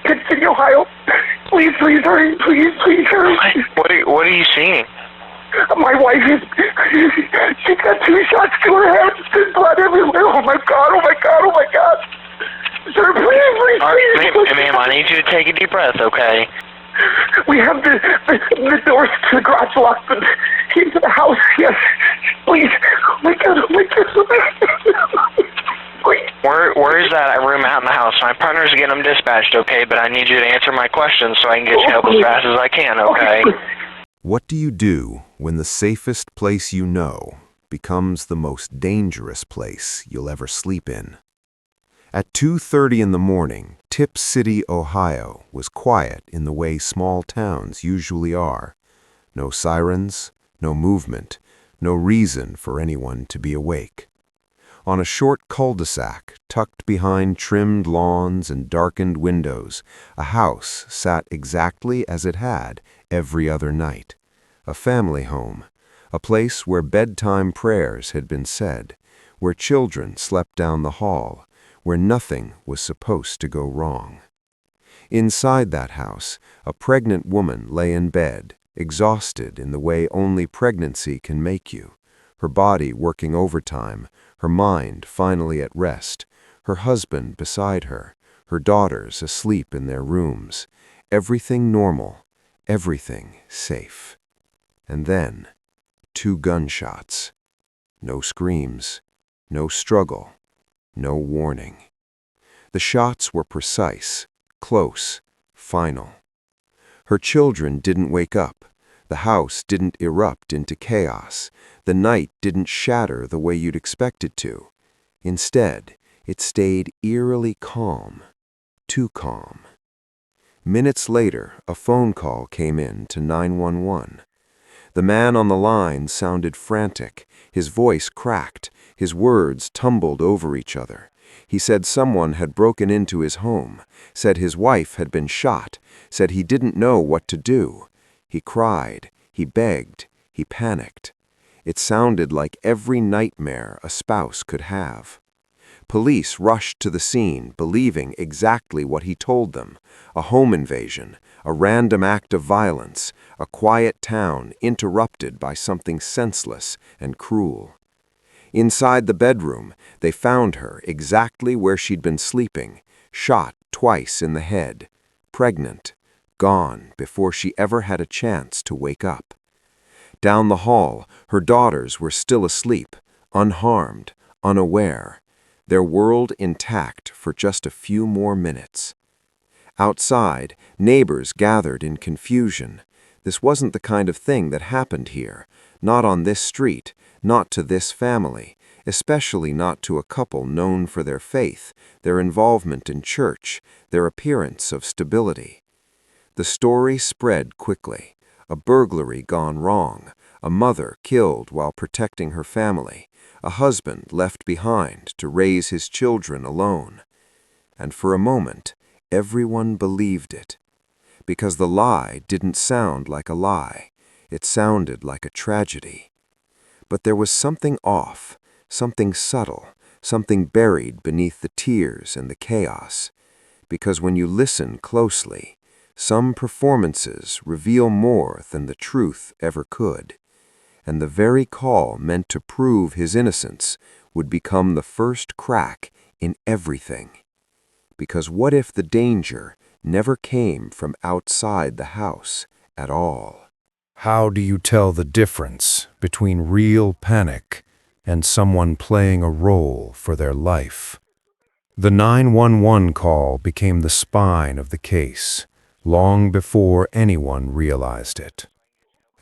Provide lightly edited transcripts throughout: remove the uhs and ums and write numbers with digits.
Kent City, Ohio. Please hurry. Please hurry. What are you seeing? My wife she's got 2 shots to her head. There's blood everywhere. Oh my God. Sir, please. Ma'am, I need you to take a deep breath, okay? We have the doors to the garage locked, but into the house, yes. Please. Oh my God. Please. Where is that room out in the house? My partner's getting them dispatched, okay? But I need you to answer my questions so I can get you help as fast as I can, okay? What do you do when the safest place you know becomes the most dangerous place you'll ever sleep in? At 2:30 in the morning, Tip City, Ohio was quiet in the way small towns usually are. No sirens, no movement, no reason for anyone to be awake. On a short cul-de-sac, tucked behind trimmed lawns and darkened windows, a house sat exactly as it had every other night. A family home, a place where bedtime prayers had been said, where children slept down the hall, where nothing was supposed to go wrong. Inside that house, a pregnant woman lay in bed, exhausted in the way only pregnancy can make you, her body working overtime, her mind finally at rest, her husband beside her, her daughters asleep in their rooms, everything normal, everything safe. And then, 2 gunshots. No screams, no struggle, no warning. The shots were precise, close, final. Her children didn't wake up. The house didn't erupt into chaos. The night didn't shatter the way you'd expect it to. Instead, it stayed eerily calm, too calm. Minutes later, a phone call came in to 911. The man on the line sounded frantic. His voice cracked. His words tumbled over each other. He said someone had broken into his home, said his wife had been shot, said he didn't know what to do. He cried, he begged, he panicked. It sounded like every nightmare a spouse could have. Police rushed to the scene, believing exactly what he told them. A home invasion, a random act of violence, a quiet town interrupted by something senseless and cruel. Inside the bedroom, they found her exactly where she'd been sleeping, shot twice in the head, pregnant, gone before she ever had a chance to wake up. Down the hall, her daughters were still asleep, unharmed, unaware, their world intact for just a few more minutes. Outside, neighbors gathered in confusion. This wasn't the kind of thing that happened here, not on this street, not to this family, especially not to a couple known for their faith, their involvement in church, their appearance of stability. The story spread quickly. A burglary gone wrong, a mother killed while protecting her family, a husband left behind to raise his children alone. And for a moment, everyone believed it. Because the lie didn't sound like a lie. It sounded like a tragedy. But there was something off, something subtle, something buried beneath the tears and the chaos. Because when you listen closely, some performances reveal more than the truth ever could. And the very call meant to prove his innocence would become the first crack in everything. Because what if the danger never came from outside the house at all? How do you tell the difference between real panic and someone playing a role for their life? The 911 call became the spine of the case, long before anyone realized it.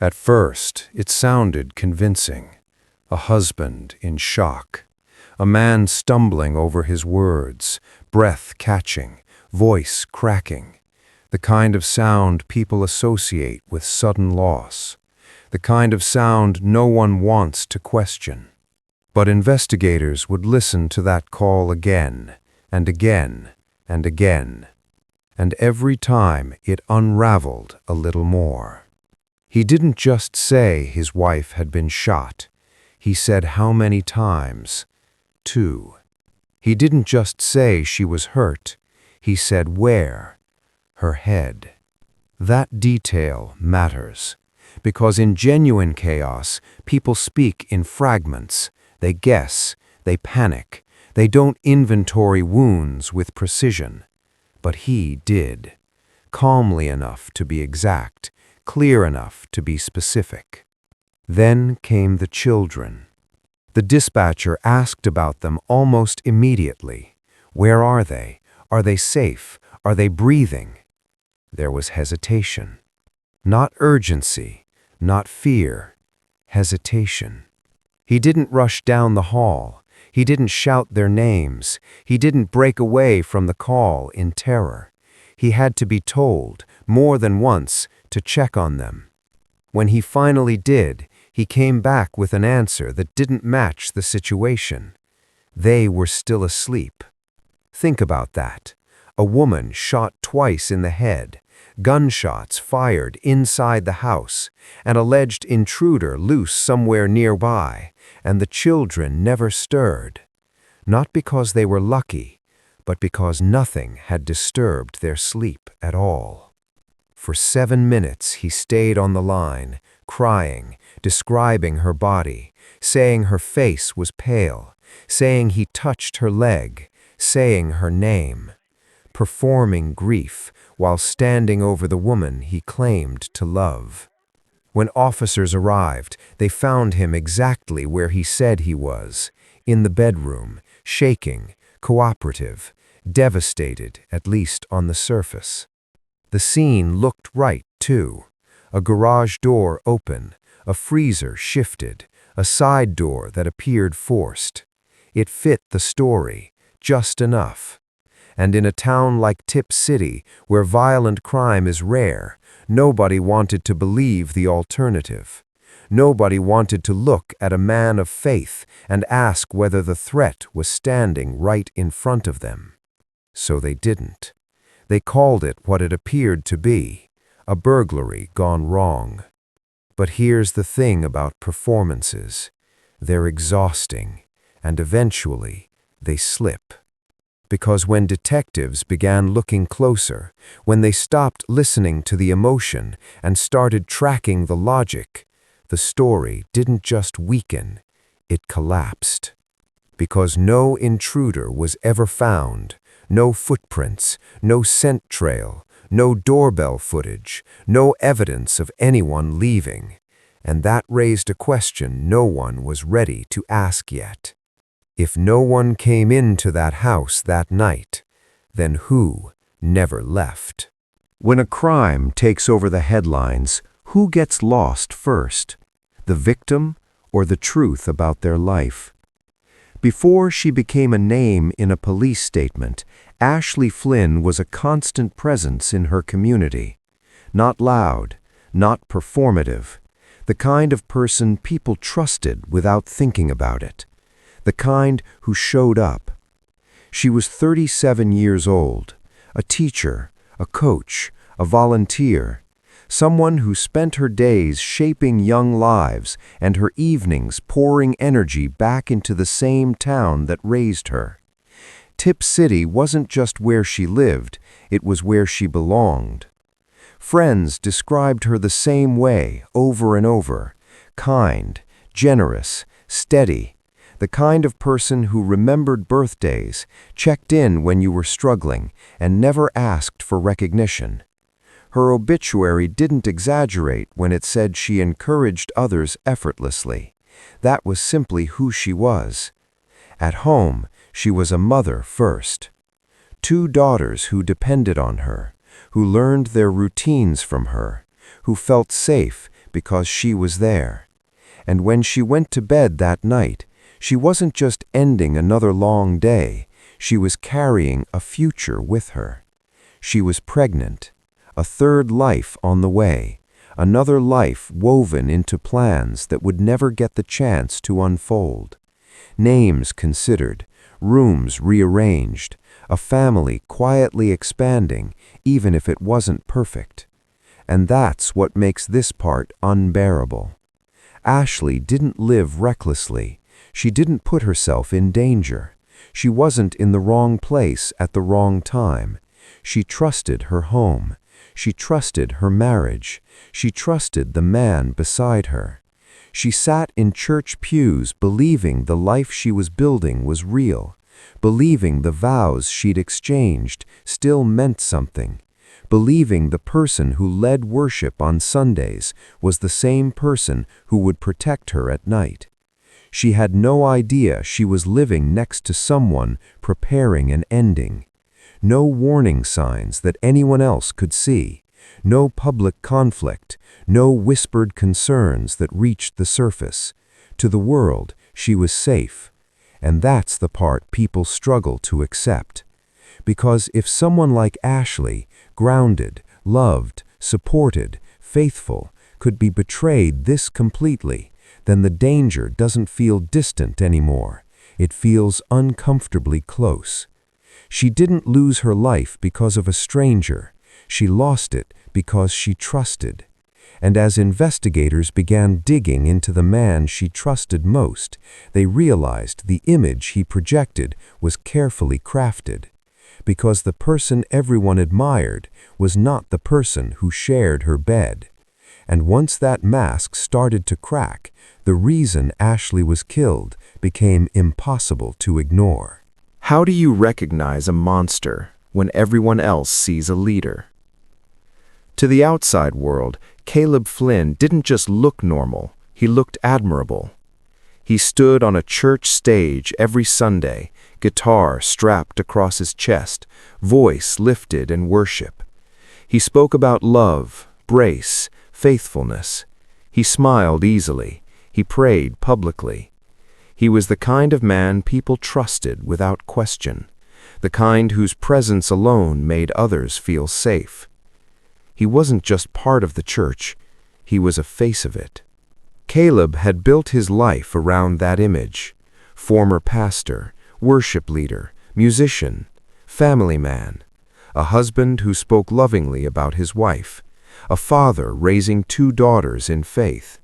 At first, it sounded convincing. A husband in shock, a man stumbling over his words, breath catching, voice cracking, the kind of sound people associate with sudden loss, the kind of sound no one wants to question. But investigators would listen to that call again and again and again, and every time it unraveled a little more. He didn't just say his wife had been shot. He said how many times. 2. He didn't just say she was hurt. He said where. her head. That detail matters, because in genuine chaos, people speak in fragments. They guess, they panic, they don't inventory wounds with precision. But he did, calmly enough to be exact, clear enough to be specific. Then came the children. The dispatcher asked about them almost immediately. Where are they? Are they safe? Are they breathing? There was hesitation. Not urgency, not fear. Hesitation. He didn't rush down the hall. He didn't shout their names. He didn't break away from the call in terror. He had to be told, more than once, to check on them. When he finally did, he came back with an answer that didn't match the situation. They were still asleep. Think about that. A woman shot twice in the head, gunshots fired inside the house, an alleged intruder loose somewhere nearby, and the children never stirred. Not because they were lucky, but because nothing had disturbed their sleep at all. For 7 minutes he stayed on the line, crying, describing her body, saying her face was pale, saying he touched her leg, saying her name, performing grief while standing over the woman he claimed to love. When officers arrived, they found him exactly where he said he was, in the bedroom, shaking, cooperative, devastated, at least on the surface. The scene looked right, too. A garage door open, a freezer shifted, a side door that appeared forced. It fit the story, just enough. And in a town like Tip City, where violent crime is rare, nobody wanted to believe the alternative. Nobody wanted to look at a man of faith and ask whether the threat was standing right in front of them. So they didn't. They called it what it appeared to be, a burglary gone wrong. But here's the thing about performances. They're exhausting, and eventually they slip. Because when detectives began looking closer, when they stopped listening to the emotion and started tracking the logic, the story didn't just weaken, it collapsed. Because no intruder was ever found, no footprints, no scent trail, no doorbell footage, no evidence of anyone leaving. And that raised a question no one was ready to ask yet. If no one came into that house that night, then who never left? When a crime takes over the headlines, who gets lost first? The victim or the truth about their life? Before she became a name in a police statement, Ashley Flynn was a constant presence in her community. Not loud, not performative. The kind of person people trusted without thinking about it. The kind who showed up. She was 37 years old, a teacher, a coach, a volunteer, someone who spent her days shaping young lives and her evenings pouring energy back into the same town that raised her. Tip City wasn't just where she lived, it was where she belonged. Friends described her the same way over and over, kind, generous, steady, the kind of person who remembered birthdays, checked in when you were struggling, and never asked for recognition. Her obituary didn't exaggerate when it said she encouraged others effortlessly. That was simply who she was. At home, she was a mother first. 2 daughters who depended on her, who learned their routines from her, who felt safe because she was there. And when she went to bed that night, she wasn't just ending another long day, she was carrying a future with her. She was pregnant, a 3rd life on the way, another life woven into plans that would never get the chance to unfold. Names considered, rooms rearranged, a family quietly expanding, even if it wasn't perfect. And that's what makes this part unbearable. Ashley didn't live recklessly. She didn't put herself in danger. She wasn't in the wrong place at the wrong time. She trusted her home. She trusted her marriage. She trusted the man beside her. She sat in church pews believing the life she was building was real, believing the vows she'd exchanged still meant something, believing the person who led worship on Sundays was the same person who would protect her at night. She had no idea she was living next to someone preparing an ending. No warning signs that anyone else could see. No public conflict, no whispered concerns that reached the surface. To the world, she was safe. And that's the part people struggle to accept. Because if someone like Ashley, grounded, loved, supported, faithful, could be betrayed this completely, then the danger doesn't feel distant anymore. It feels uncomfortably close. She didn't lose her life because of a stranger. She lost it because she trusted. And as investigators began digging into the man she trusted most, they realized the image he projected was carefully crafted. Because the person everyone admired was not the person who shared her bed. And once that mask started to crack, the reason Ashley was killed became impossible to ignore. How do you recognize a monster when everyone else sees a leader? To the outside world, Caleb Flynn didn't just look normal, he looked admirable. He stood on a church stage every Sunday, guitar strapped across his chest, voice lifted in worship. He spoke about love, grace, faithfulness. He smiled easily. He prayed publicly. He was the kind of man people trusted without question, the kind whose presence alone made others feel safe. He wasn't just part of the church, he was a face of it. Caleb had built his life around that image. Former pastor, worship leader, musician, family man, a husband who spoke lovingly about his wife, a father raising 2 daughters in faith,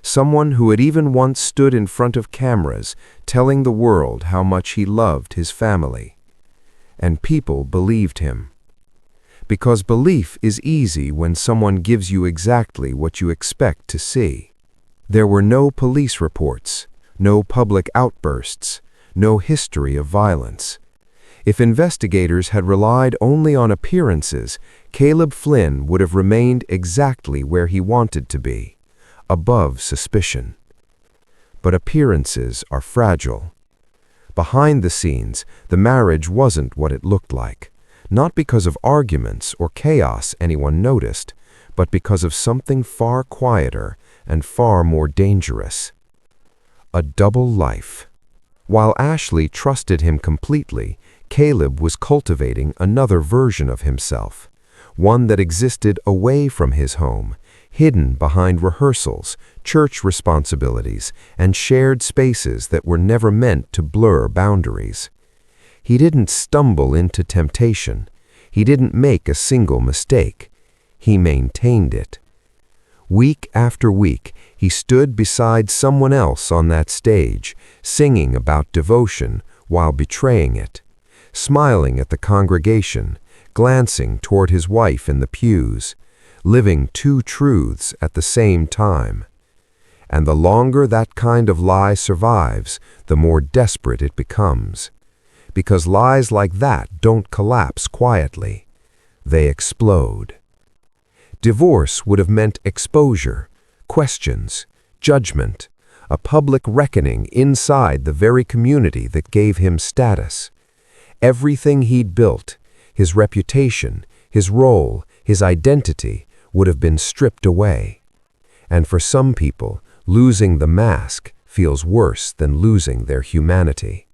someone who had even once stood in front of cameras telling the world how much he loved his family. And people believed him. Because belief is easy when someone gives you exactly what you expect to see. There were no police reports, no public outbursts, no history of violence. If investigators had relied only on appearances, Caleb Flynn would have remained exactly where he wanted to be, above suspicion. But appearances are fragile. Behind the scenes, the marriage wasn't what it looked like, not because of arguments or chaos anyone noticed, but because of something far quieter and far more dangerous. A double life. While Ashley trusted him completely, Caleb was cultivating another version of himself, one that existed away from his home, hidden behind rehearsals, church responsibilities, and shared spaces that were never meant to blur boundaries. He didn't stumble into temptation. He didn't make a single mistake. He maintained it. Week after week, he stood beside someone else on that stage, singing about devotion while betraying it, smiling at the congregation, glancing toward his wife in the pews, living 2 truths at the same time. And the longer that kind of lie survives, the more desperate it becomes. Because lies like that don't collapse quietly. They explode. Divorce would have meant exposure, questions, judgment, a public reckoning inside the very community that gave him status. Everything he'd built, his reputation, his role, his identity, would have been stripped away. And for some people, losing the mask feels worse than losing their humanity.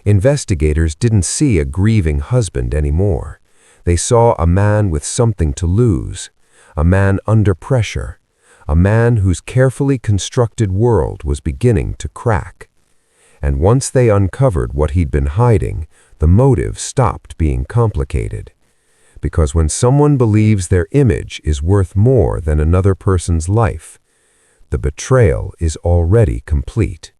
Investigators didn't see a grieving husband anymore. They saw a man with something to lose, a man under pressure, a man whose carefully constructed world was beginning to crack. And once they uncovered what he'd been hiding, the motive stopped being complicated. Because when someone believes their image is worth more than another person's life, the betrayal is already complete.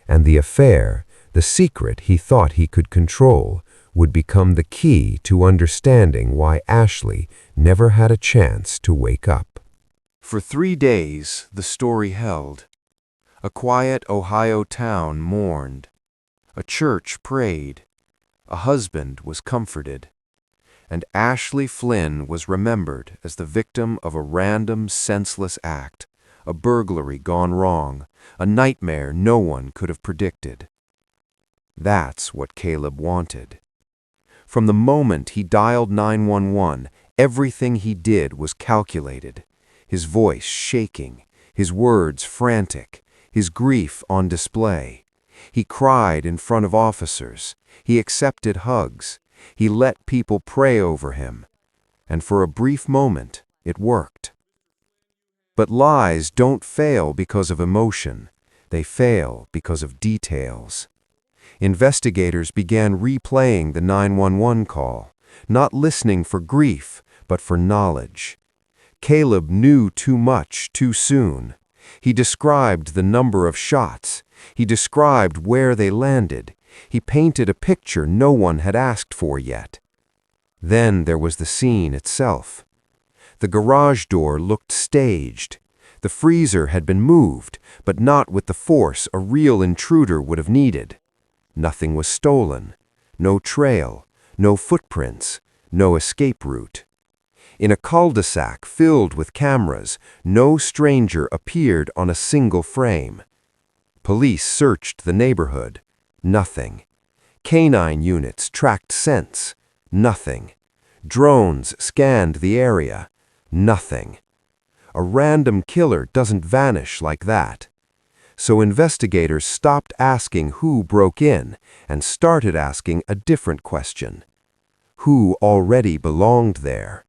And the affair, the secret he thought he could control, would become the key to understanding why Ashley never had a chance to wake up. For 3 days, the story held. A quiet Ohio town mourned. A church prayed. A husband was comforted. And Ashley Flynn was remembered as the victim of a random, senseless act, a burglary gone wrong, a nightmare no one could have predicted. That's what Caleb wanted. From the moment he dialed 911, everything he did was calculated. His voice shaking, his words frantic, his grief on display. He cried in front of officers. He accepted hugs. He let people pray over him. And for a brief moment, it worked. But lies don't fail because of emotion. They fail because of details. Investigators began replaying the 911 call, not listening for grief, but for knowledge. Caleb knew too much too soon. He described the number of shots. He described where they landed. He painted a picture no one had asked for yet. Then there was the scene itself. The garage door looked staged. The freezer had been moved, but not with the force a real intruder would have needed. Nothing was stolen. No trail, no footprints, no escape route. In a cul-de-sac filled with cameras, no stranger appeared on a single frame. Police searched the neighborhood. Nothing. Canine units tracked scents. Nothing. Drones scanned the area. Nothing. A random killer doesn't vanish like that. So investigators stopped asking who broke in and started asking a different question. Who already belonged there?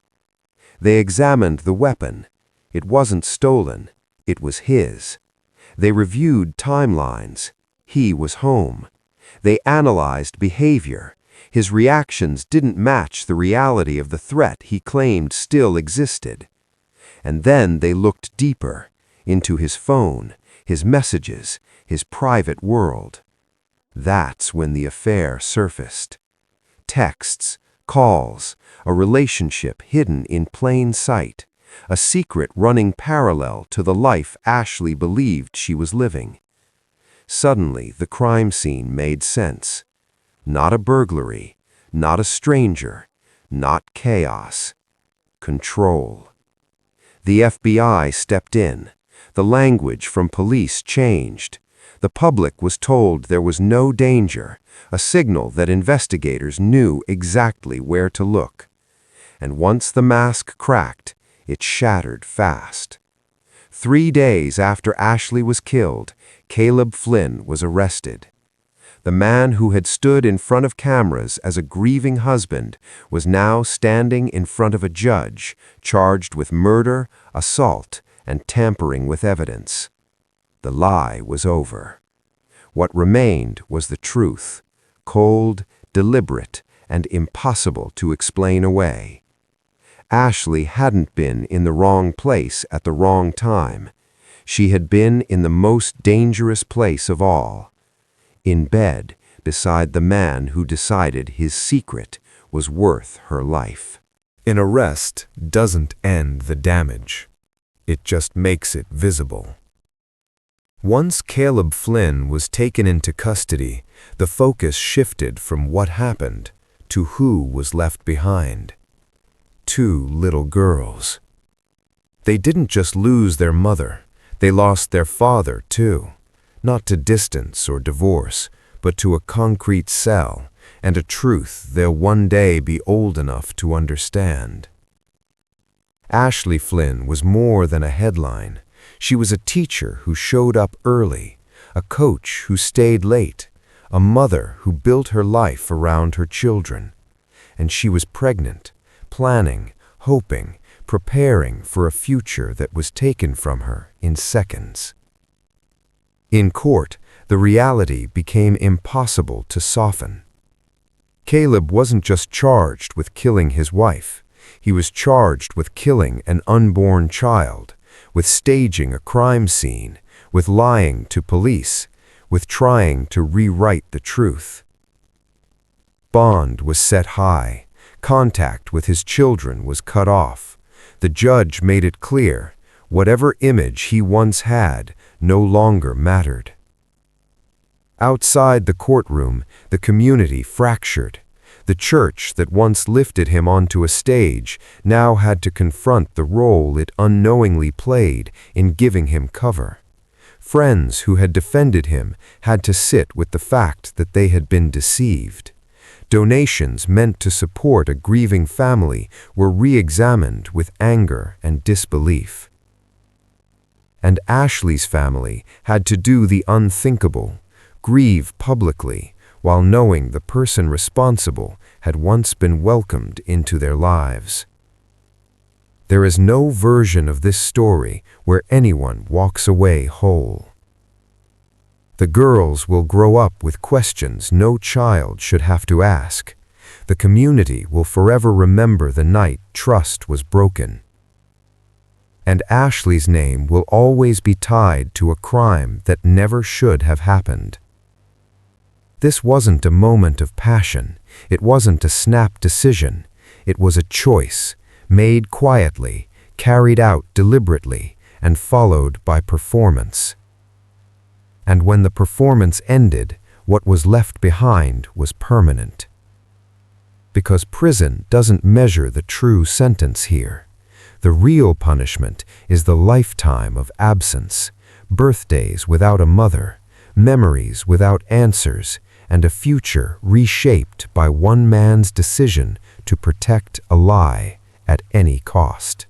They examined the weapon. It wasn't stolen. It was his. They reviewed timelines. He was home. They analyzed behavior. His reactions didn't match the reality of the threat he claimed still existed. And then they looked deeper, into his phone, his messages, his private world. That's when the affair surfaced. Texts, calls, a relationship hidden in plain sight, a secret running parallel to the life Ashley believed she was living. Suddenly, the crime scene made sense. Not a burglary, not a stranger, not chaos. Control. The FBI stepped in. The language from police changed. The public was told there was no danger, a signal that investigators knew exactly where to look. And once the mask cracked, it shattered fast. 3 days after Ashley was killed, Caleb Flynn was arrested. The man who had stood in front of cameras as a grieving husband was now standing in front of a judge, charged with murder, assault, and tampering with evidence. The lie was over. What remained was the truth, cold, deliberate, and impossible to explain away. Ashley hadn't been in the wrong place at the wrong time. She had been in the most dangerous place of all. In bed, beside the man who decided his secret was worth her life. An arrest doesn't end the damage. It just makes it visible. Once Caleb Flynn was taken into custody, the focus shifted from what happened to who was left behind. 2 little girls. They didn't just lose their mother, they lost their father too. Not to distance or divorce, but to a concrete cell and a truth they'll one day be old enough to understand. Ashley Flynn was more than a headline. She was a teacher who showed up early, a coach who stayed late, a mother who built her life around her children. And she was pregnant, planning, hoping, preparing for a future that was taken from her in seconds. In court, the reality became impossible to soften. Caleb wasn't just charged with killing his wife. He was charged with killing an unborn child, with staging a crime scene, with lying to police, with trying to rewrite the truth. bond was set high. Contact with his children was cut off. The judge made it clear, whatever image he once had no longer mattered. Outside the courtroom, the community fractured. The church that once lifted him onto a stage now had to confront the role it unknowingly played in giving him cover. Friends who had defended him had to sit with the fact that they had been deceived. Donations meant to support a grieving family were re-examined with anger and disbelief. And Ashley's family had to do the unthinkable, grieve publicly, while knowing the person responsible had once been welcomed into their lives. There is no version of this story where anyone walks away whole. The girls will grow up with questions no child should have to ask. The community will forever remember the night trust was broken. And Ashley's name will always be tied to a crime that never should have happened. This wasn't a moment of passion. It wasn't a snap decision. It was a choice, made quietly, carried out deliberately, and followed by performance. And when the performance ended, what was left behind was permanent. Because prison doesn't measure the true sentence here. The real punishment is the lifetime of absence, birthdays without a mother, memories without answers, and a future reshaped by one man's decision to protect a lie at any cost.